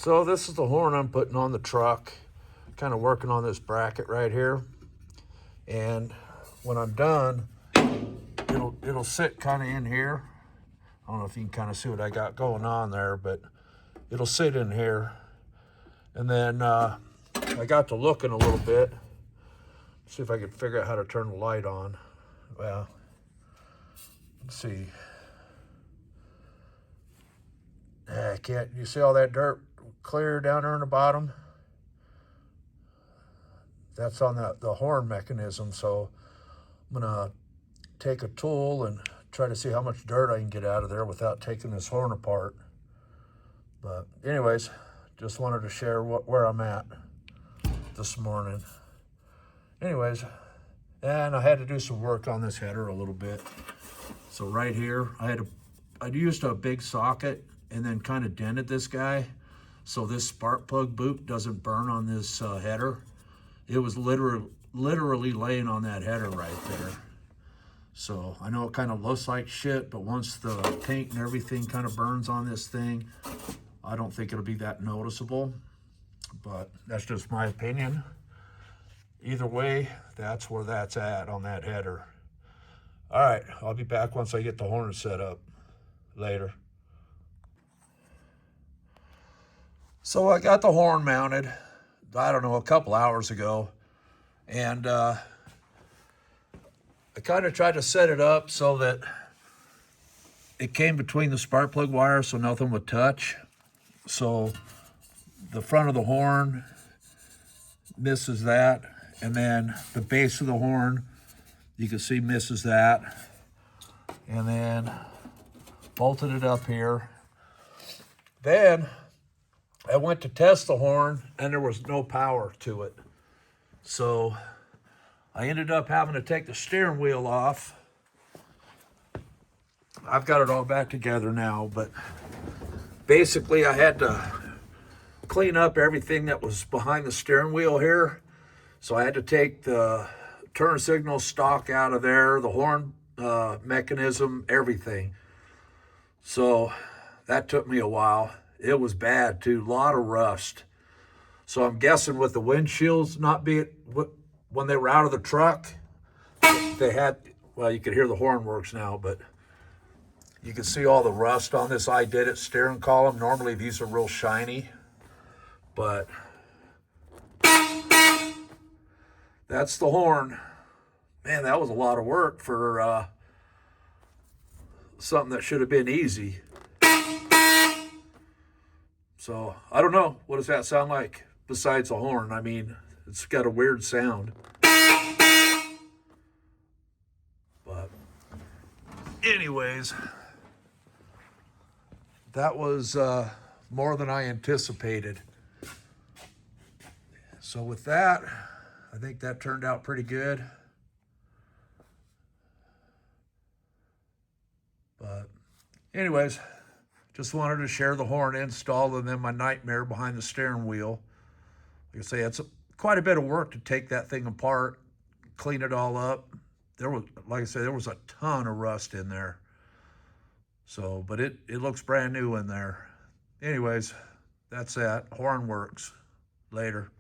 So this is the horn I'm putting on the truck, kind of working on this bracket right here. And when I'm done, it'll sit kind of in here. I don't know if you can kind of see what I got going on there, but it'll sit in here. And then I got to looking a little bit, see if I could figure out how to turn the light on. Well, let's see. I can't, you see all that dirt clear down there in the bottom? That's on the horn mechanism. So I'm gonna take a tool and try to see how much dirt I can get out of there without taking this horn apart. But anyways, just wanted to share where I'm at this morning. Anyways, and I had to do some work on this header a little bit. So right here, I used a big socket and then kind of dented this guy so this spark plug boot doesn't burn on this header. It was literally laying on that header right there. So I know it kind of looks like shit, but once the paint and everything kind of burns on this thing, I don't think it'll be that noticeable, but that's just my opinion. Either way, that's where that's at on that header. All right, I'll be back once I get the horn set up later. So I got the horn mounted, I don't know, a couple hours ago. And I kind of tried to set it up so that it came between the spark plug wire so nothing would touch. So the front of the horn misses that. And then the base of the horn, you can see misses that. And then bolted it up here. Then I went to test the horn and there was no power to it. So I ended up having to take the steering wheel off. I've got it all back together now, but basically I had to clean up everything that was behind the steering wheel here. So I had to take the turn signal stock out of there, the horn mechanism, everything. So that took me a while. It was bad too, a lot of rust. So I'm guessing with the windshields not being, when they were out of the truck, they had, well, you could hear the horn works now, but you can see all the rust on this I Did It steering column. Normally these are real shiny, but that's the horn. Man, that was a lot of work for something that should have been easy. So I don't know, what does that sound like besides a horn? I mean, it's got a weird sound. But anyways, that was more than I anticipated. So with that, I think that turned out pretty good. But anyways, just wanted to share the horn install and then my nightmare behind the steering wheel. Like I say, it's quite a bit of work to take that thing apart, clean it all up. There was, like I said, there was a ton of rust in there. So, but it looks brand new in there. Anyways, that's that. Horn works. Later.